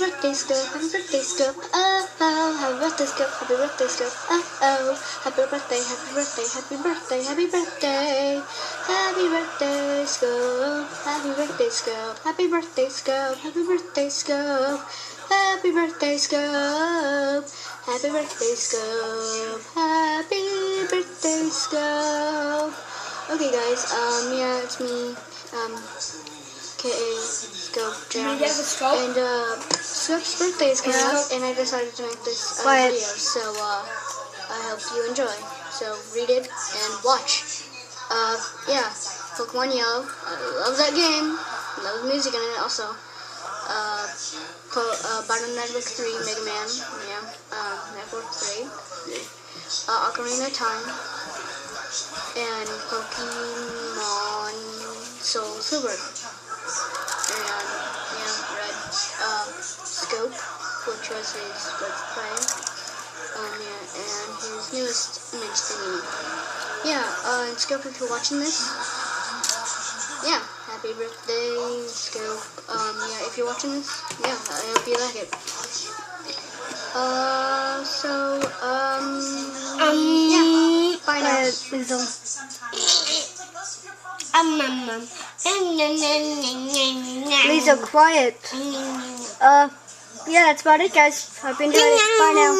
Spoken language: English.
birthday, Scoop. Happy birthday, Scoop. Oh, oh, happy birthday, Scoop. Happy birthday, Scoop. Oh, oh, happy birthday, happy birthday, happy birthday, happy birthday. Happy birthday, Scoop. Happy birthday, Scoop. Happy birthday, Scoop. Happy birthday, Scoop. Happy birthday, Scoop. Happy birthday, Scoop. Happy birthday, Scoop. Okay, guys. Yeah, it's me. K.A. Scoop Jam. And Scoop's birthday is coming up, and I decided to make this video. So I hope you enjoy. So read it and watch. Yeah, Pokemon Yellow. I love that game. I love the music in it also. Battle Network 3, Mega Man. Yeah. Network 3. Ocarina of Time. And Pokemon Soul Silver. And yeah, Red Scoop, which was his birthday. Yeah, and his newest image thingy. Yeah, and Scoop, if you're watching this, yeah, happy birthday, Scoop. Yeah, if you're watching this, yeah, I hope you like it. Yeah, bye now. Lisa, quiet. Yeah, that's about it, guys. Hope you enjoyed it. Bye now.